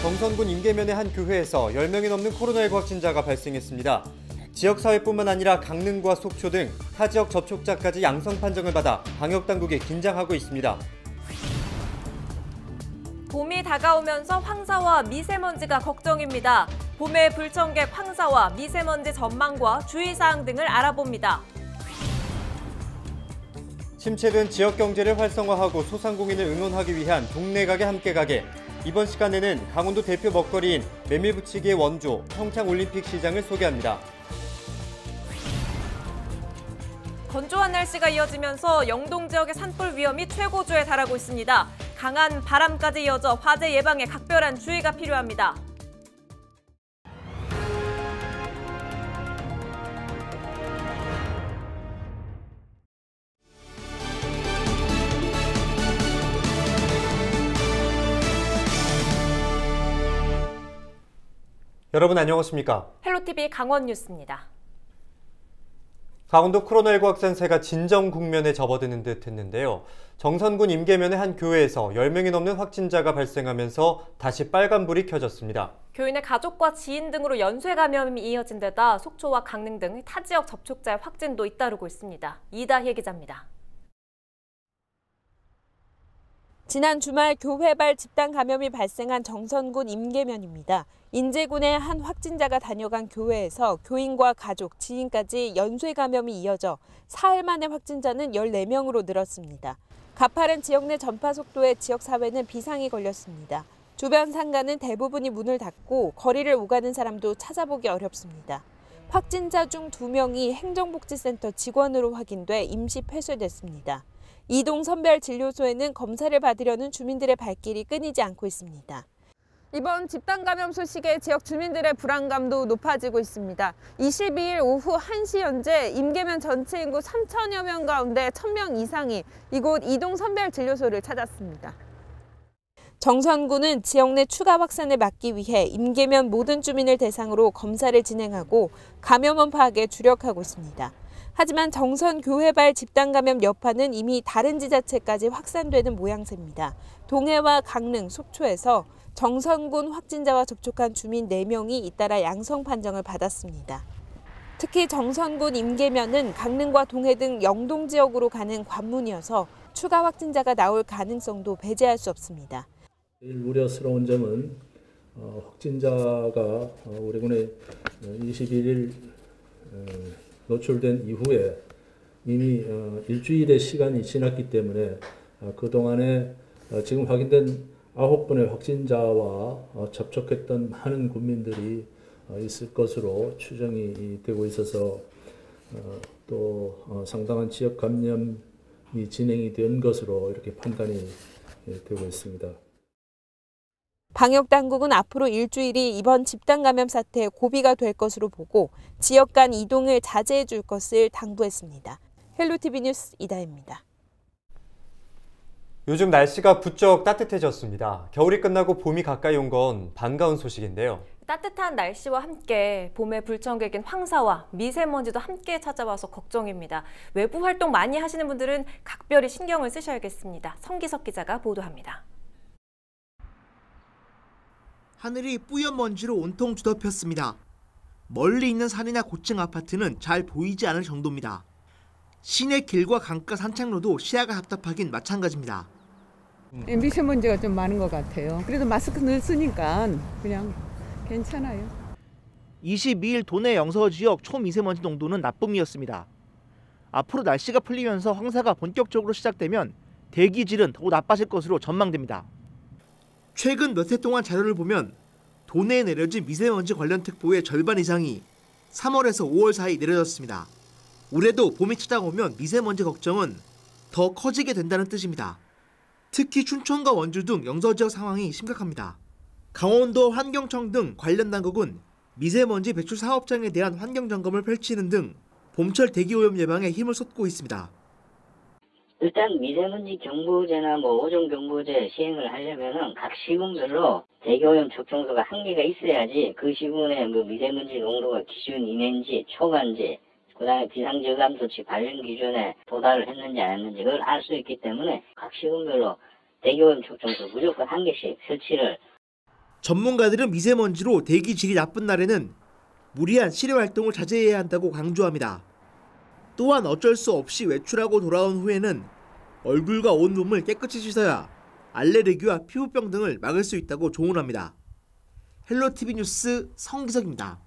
정선군 임계면의 한 교회에서 10명이 넘는 코로나19 확진자가 발생했습니다. 지역사회뿐만 아니라 강릉과 속초 등 타 지역 접촉자까지 양성 판정을 받아 방역당국이 긴장하고 있습니다. 봄이 다가오면서 황사와 미세먼지가 걱정입니다. 봄의 불청객 황사와 미세먼지 전망과 주의사항 등을 알아봅니다. 침체된 지역 경제를 활성화하고 소상공인을 응원하기 위한 동네 가게 함께 가게. 이번 시간에는 강원도 대표 먹거리인 메밀부치기의 원조 평창올림픽 시장을 소개합니다. 건조한 날씨가 이어지면서 영동 지역의 산불 위험이 최고조에 달하고 있습니다. 강한 바람까지 이어져 화재 예방에 각별한 주의가 필요합니다. 여러분 안녕하십니까? 헬로티비 강원 뉴스입니다. 강원도 코로나19 확산세가 진정 국면에 접어드는 듯 했는데요. 정선군 임계면의 한 교회에서 10명이 넘는 확진자가 발생하면서 다시 빨간불이 켜졌습니다. 교인의 가족과 지인 등으로 연쇄 감염이 이어진 데다 속초와 강릉 등 타 지역 접촉자의 확진도 잇따르고 있습니다. 이다희 기자입니다. 지난 주말 교회발 집단 감염이 발생한 정선군 임계면입니다. 인제군의 한 확진자가 다녀간 교회에서 교인과 가족, 지인까지 연쇄 감염이 이어져 사흘 만에 확진자는 14명으로 늘었습니다. 가파른 지역 내 전파 속도에 지역사회는 비상이 걸렸습니다. 주변 상가는 대부분이 문을 닫고 거리를 오가는 사람도 찾아보기 어렵습니다. 확진자 중 2명이 행정복지센터 직원으로 확인돼 임시 폐쇄됐습니다. 이동 선별진료소에는 검사를 받으려는 주민들의 발길이 끊이지 않고 있습니다. 이번 집단 감염 소식에 지역 주민들의 불안감도 높아지고 있습니다. 22일 오후 1시 현재 임계면 전체 인구 3천여 명 가운데 1,000명 이상이 이곳 이동 선별진료소를 찾았습니다. 정선군은 지역 내 추가 확산을 막기 위해 임계면 모든 주민을 대상으로 검사를 진행하고 감염원 파악에 주력하고 있습니다. 하지만 정선 교회발 집단 감염 여파는 이미 다른 지자체까지 확산되는 모양새입니다. 동해와 강릉, 속초에서 정선군 확진자와 접촉한 주민 4명이 잇따라 양성 판정을 받았습니다. 특히 정선군 임계면은 강릉과 동해 등 영동 지역으로 가는 관문이어서 추가 확진자가 나올 가능성도 배제할 수 없습니다. 제일 우려스러운 점은 확진자가 우리 군에 21일 노출된 이후에 이미 일주일의 시간이 지났기 때문에 그동안에 지금 확인된 9분의 확진자와 접촉했던 많은 군민들이 있을 것으로 추정이 되고 있어서 또 상당한 지역 감염이 진행이 된 것으로 이렇게 판단이 되고 있습니다. 방역당국은 앞으로 일주일이 이번 집단 감염 사태의 고비가 될 것으로 보고 지역 간 이동을 자제해 줄 것을 당부했습니다. 헬로티비 뉴스 이다혜입니다. 요즘 날씨가 부쩍 따뜻해졌습니다. 겨울이 끝나고 봄이 가까이 온 건 반가운 소식인데요. 따뜻한 날씨와 함께 봄의 불청객인 황사와 미세먼지도 함께 찾아와서 걱정입니다. 외부 활동 많이 하시는 분들은 각별히 신경을 쓰셔야겠습니다. 성기석 기자가 보도합니다. 하늘이 뿌연 먼지로 온통 뒤덮였습니다. 멀리 있는 산이나 고층 아파트는 잘 보이지 않을 정도입니다. 시내 길과 강가 산책로도 시야가 답답하긴 마찬가지입니다. 미세먼지가 좀 많은 것 같아요. 그래도 마스크 늘 쓰니까 그냥 괜찮아요. 22일 도내 영서 지역 초미세먼지 농도는 나쁨이었습니다. 앞으로 날씨가 풀리면서 황사가 본격적으로 시작되면 대기질은 더욱 나빠질 것으로 전망됩니다. 최근 몇 해 동안 자료를 보면 도내에 내려진 미세먼지 관련 특보의 절반 이상이 3월에서 5월 사이 내려졌습니다. 올해도 봄이 찾아오면 미세먼지 걱정은 더 커지게 된다는 뜻입니다. 특히 춘천과 원주 등 영서 지역 상황이 심각합니다. 강원도 환경청 등 관련 당국은 미세먼지 배출 사업장에 대한 환경 점검을 펼치는 등 봄철 대기오염 예방에 힘을 쏟고 있습니다. 일단 미세먼지 경보제나 오존 경보제 시행을 하려면은 각 시군별로 대기오염 측정소가 한 개가 있어야지 그 시군의 미세먼지 농도가 기준 이내인지 초과인지 그다음에 비상저감 조치 발령 기준에 도달을 했는지 안 했는지 그걸 알 수 있기 때문에 각 시군별로 대기오염 측정소 무조건 한 개씩 설치를. 전문가들은 미세먼지로 대기 질이 나쁜 날에는 무리한 실외 활동을 자제해야 한다고 강조합니다. 또한 어쩔 수 없이 외출하고 돌아온 후에는 얼굴과 온몸을 깨끗이 씻어야 알레르기와 피부병 등을 막을 수 있다고 조언합니다. 헬로티비 뉴스 성기석입니다.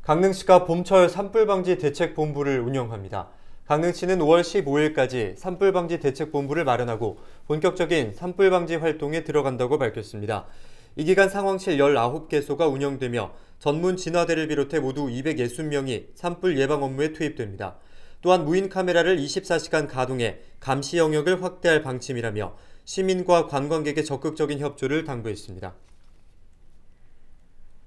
강릉시가 봄철 산불방지 대책본부를 운영합니다. 강릉시는 5월 15일까지 산불방지 대책본부를 마련하고 본격적인 산불방지 활동에 들어간다고 밝혔습니다. 이 기간 상황실 19개소가 운영되며 전문 진화대를 비롯해 모두 260명이 산불 예방 업무에 투입됩니다. 또한 무인 카메라를 24시간 가동해 감시 영역을 확대할 방침이라며 시민과 관광객의 적극적인 협조를 당부했습니다.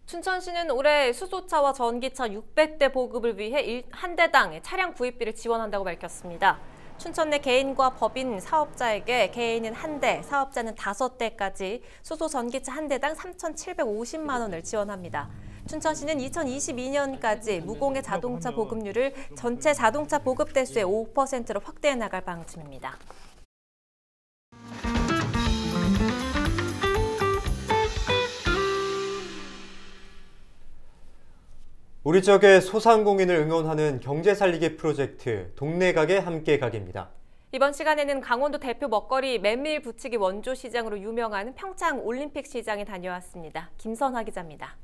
춘천시는 올해 수소차와 전기차 600대 보급을 위해 한 대당 차량 구입비를 지원한다고 밝혔습니다. 춘천 내 개인과 법인 사업자에게 개인은 1대, 사업자는 5대까지 수소 전기차 한 대당 3,750만 원을 지원합니다. 춘천시는 2022년까지 무공해 자동차 보급률을 전체 자동차 보급 대수의 5%로 확대해 나갈 방침입니다. 우리 지역의 소상공인을 응원하는 경제살리기 프로젝트 동네 가게 함께 가게입니다. 이번 시간에는 강원도 대표 먹거리 메밀 부치기 원조 시장으로 유명한 평창 올림픽 시장에 다녀왔습니다. 김선화 기자입니다.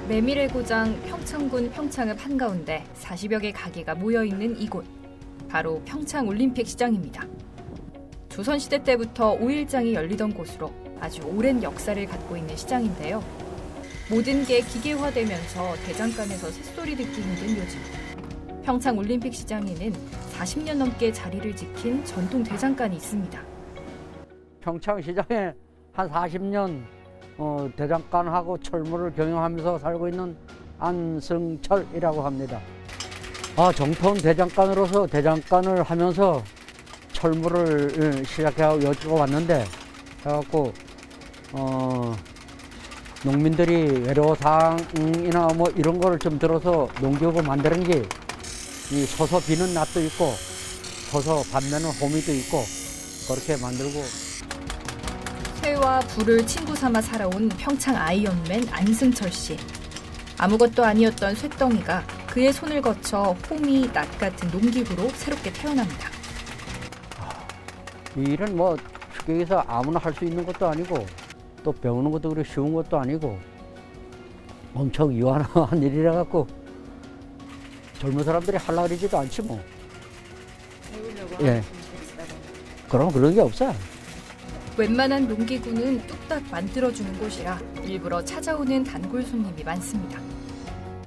메밀의 고장 평창군 평창읍 한가운데 40여 개 가게가 모여있는 이곳. 바로 평창 올림픽 시장입니다. 조선시대 때부터 5일장이 열리던 곳으로 아주 오랜 역사를 갖고 있는 시장인데요. 모든 게 기계화되면서 대장간에서 새소리 듣기 힘든 요즘. 평창 올림픽 시장에는 40년 넘게 자리를 지킨 전통 대장간이 있습니다. 평창시장에 한 40년 대장간하고 철물을 경영하면서 살고 있는 안승철이라고 합니다. 정통 대장간으로서 대장간을 하면서 철물을 시작하고 여쭈어 왔는데 해갖고 농민들이 외로사항이나 뭐 이런 거를 좀 들어서 농기업을 만드는 게 이 서서 비는 낫도 있고 서서 밤내는 호미도 있고 그렇게 만들고. 쇠와 불을 친구 삼아 살아온 평창 아이언맨 안승철 씨. 아무것도 아니었던 쇠덩이가 그의 손을 거쳐 호미, 낫 같은 농기구로 새롭게 태어납니다. 이 일은 뭐 쉽게 얘기해서 아무나 할 수 있는 것도 아니고 또 배우는 것도 그렇게 쉬운 것도 아니고 엄청 유한한 일이라 갖고 젊은 사람들이 하려고 그러지도 않지 뭐. 예. 그럼 그런 게 없어요. 웬만한 농기구는 뚝딱 만들어주는 곳이라 일부러 찾아오는 단골 손님이 많습니다.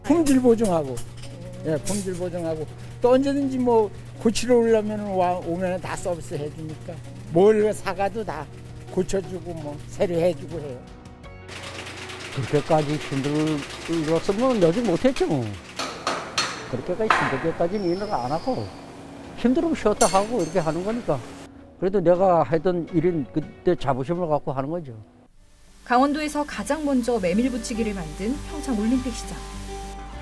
품질 보증하고, 품질 보증하고 또 언제든지 뭐 고치러 오려면 오면 다 서비스 해주니까 뭘 사가도 다 고쳐주고 뭐 새로 해주고 해요. 그렇게까지 힘들었으면 여지 못했지 뭐. 그렇게까지 힘들게까지는 일을 안 하고 힘들면 쉬었다 하고 이렇게 하는 거니까. 그래도 내가 하던 일은 그때 자부심을 갖고 하는 거죠. 강원도에서 가장 먼저 메밀 부치기를 만든 평창 올림픽 시장.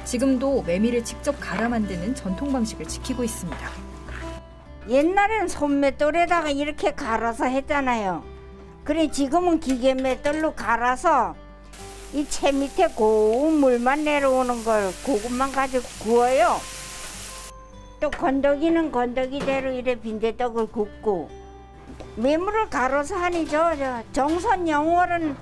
지금도 메밀을 직접 갈아 만드는 전통 방식을 지키고 있습니다. 옛날에는 손맷돌에다가 이렇게 갈아서 했잖아요. 그래 지금은 기계 맷돌로 갈아서 이 채 밑에 고운 물만 내려오는 걸 그것만 가지고 구워요. 또 건더기는 건더기대로 이래 빈대떡을 굽고 메밀을 갈아서 하니 저 정선 영월은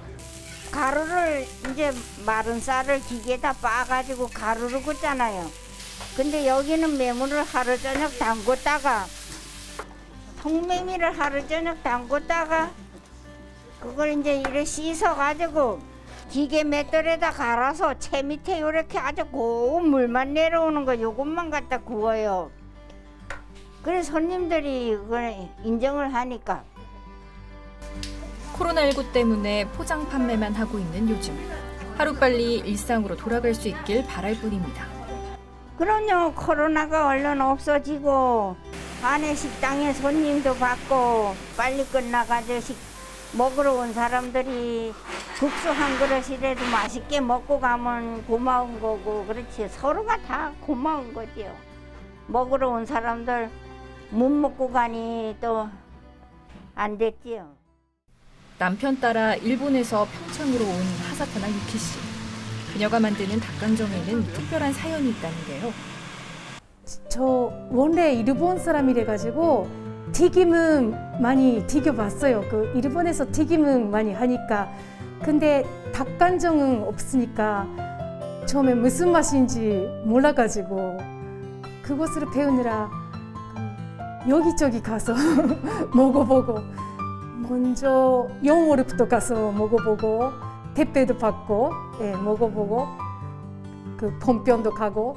가루를 이제 마른 쌀을 기계에다 빻아가지고 가루를 굽잖아요. 근데 여기는 메밀을 하루 저녁 담궜다가 통메밀을 하루 저녁 담궜다가 그걸 이제 이래 씻어가지고 기계 맷돌에다 갈아서 채 밑에 이렇게 아주 고운 물만 내려오는 거 요것만 갖다 구워요. 그래서 손님들이 그걸 인정을 하니까. 코로나19 때문에 포장 판매만 하고 있는 요즘. 하루빨리 일상으로 돌아갈 수 있길 바랄 뿐입니다. 그럼요. 코로나가 얼른 없어지고 안에 식당에 손님도 받고 빨리 끝나가지고 먹으러 온 사람들이 국수 한 그릇이라도 맛있게 먹고 가면 고마운 거고, 그렇지. 서로가 다 고마운 거지요. 먹으러 온 사람들 못 먹고 가니 또 안 됐지요. 남편 따라 일본에서 평창으로 온 하사타나 유키 씨. 그녀가 만드는 닭강정에는 특별한 사연이 있다는데요. 저 원래 일본 사람이래 가지고 튀김은 많이 튀겨봤어요. 그 일본에서 튀김은 많이 하니까. 근데 닭간정은 없으니까 처음에 무슨 맛인지 몰라가지고 그것을 배우느라 여기저기 가서 먹어보고, 먼저 영월부터 가서 먹어보고, 택배도 받고, 예, 먹어보고, 그 본편도 가고,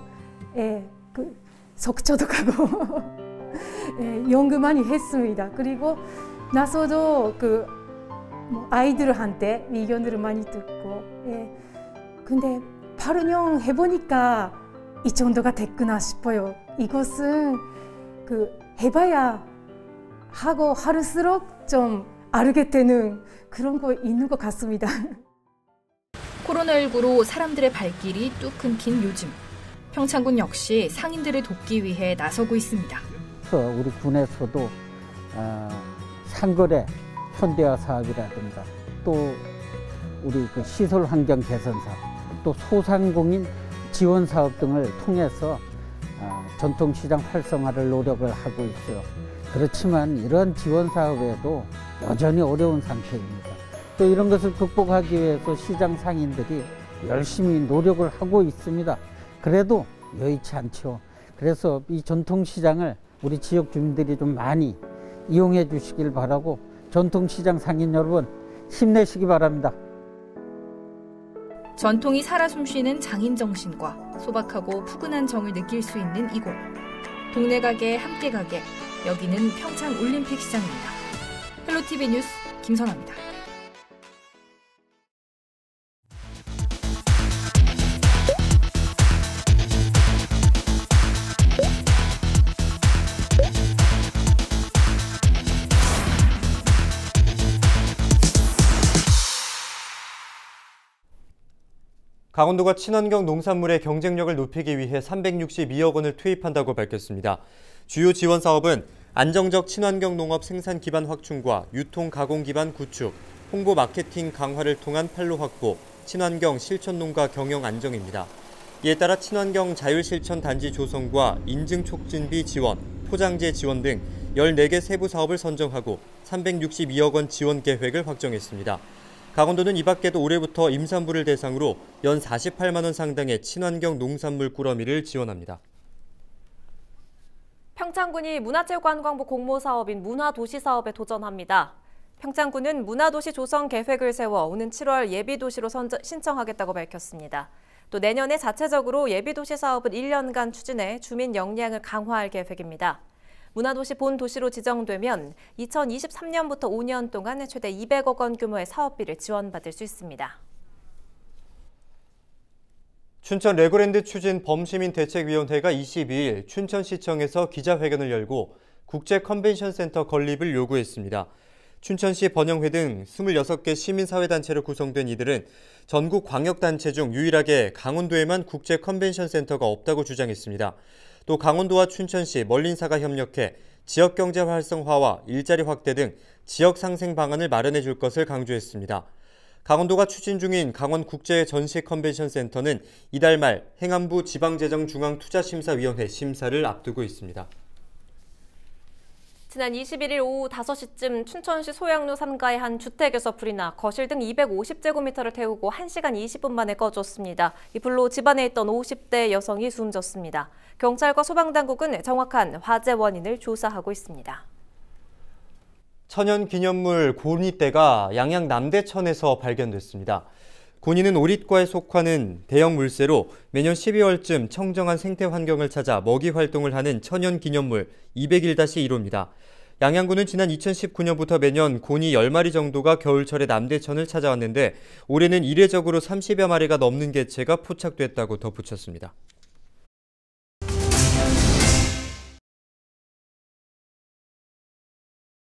예, 그 속초도 가고 예, 연구 많이 했습니다. 그리고 나서도 그 아이들한테 의견을 많이 듣고, 예, 근데 8년 해보니까 이 정도가 됐구나 싶어요. 이것은 그 해봐야 하고 할수록 좀 알게 되는 그런 거 있는 것 같습니다. 코로나19로 사람들의 발길이 뚝 끊긴 요즘. 평창군 역시 상인들을 돕기 위해 나서고 있습니다. 우리 군에서도 상거래 현대화 사업이라든가, 또 우리 그 시설 환경 개선 사업, 또 소상공인 지원 사업 등을 통해서 전통시장 활성화를 노력을 하고 있어요. 그렇지만 이런 지원 사업에도 여전히 어려운 상태입니다. 또 이런 것을 극복하기 위해서 시장 상인들이 열심히 노력을 하고 있습니다. 그래도 여의치 않죠. 그래서 이 전통시장을 우리 지역 주민들이 좀 많이 이용해 주시길 바라고, 전통시장 상인 여러분 힘내시기 바랍니다. 전통이 살아 숨쉬는 장인 정신과 소박하고 푸근한 정을 느낄 수 있는 이곳. 동네 가게 함께 가게, 여기는 평창 올림픽 시장입니다. 헬로티비 뉴스 김선아입니다. 강원도가 친환경 농산물의 경쟁력을 높이기 위해 362억 원을 투입한다고 밝혔습니다. 주요 지원 사업은 안정적 친환경 농업 생산 기반 확충과 유통 가공 기반 구축, 홍보 마케팅 강화를 통한 판로 확보, 친환경 실천 농가 경영 안정입니다. 이에 따라 친환경 자율 실천 단지 조성과 인증 촉진비 지원, 포장재 지원 등 14개 세부 사업을 선정하고 362억 원 지원 계획을 확정했습니다. 강원도는 이 밖에도 올해부터 임산부를 대상으로 연 48만 원 상당의 친환경 농산물 꾸러미를 지원합니다. 평창군이 문화체육관광부 공모사업인 문화도시사업에 도전합니다. 평창군은 문화도시 조성 계획을 세워 오는 7월 예비도시로 신청하겠다고 밝혔습니다. 또 내년에 자체적으로 예비도시 사업을 1년간 추진해 주민 역량을 강화할 계획입니다. 문화도시 본도시로 지정되면 2023년부터 5년 동안 최대 200억 원 규모의 사업비를 지원받을 수 있습니다. 춘천 레고랜드 추진 범시민대책위원회가 22일 춘천시청에서 기자회견을 열고 국제 컨벤션센터 건립을 요구했습니다. 춘천시 번영회 등 26개 시민사회단체로 구성된 이들은 전국 광역단체 중 유일하게 강원도에만 국제 컨벤션센터가 없다고 주장했습니다. 또 강원도와 춘천시, 멀린사가 협력해 지역경제 활성화와 일자리 확대 등 지역 상생 방안을 마련해 줄 것을 강조했습니다. 강원도가 추진 중인 강원국제전시컨벤션센터는 이달 말 행안부 지방재정중앙투자심사위원회 심사를 앞두고 있습니다. 지난 21일 오후 5시쯤 춘천시 소양로 3가의 한 주택에서 불이 나 거실 등 250제곱미터를 태우고 1시간 20분 만에 꺼졌습니다. 이 불로 집안에 있던 50대 여성이 숨졌습니다. 경찰과 소방당국은 정확한 화재 원인을 조사하고 있습니다. 천연기념물 고니떼가 양양 남대천에서 발견됐습니다. 고니는 오릿과에 속하는 대형 물새로 매년 12월쯤 청정한 생태 환경을 찾아 먹이 활동을 하는 천연기념물 201-1호입니다. 양양군은 지난 2019년부터 매년 고니 10마리 정도가 겨울철에 남대천을 찾아왔는데 올해는 이례적으로 30여 마리가 넘는 개체가 포착됐다고 덧붙였습니다.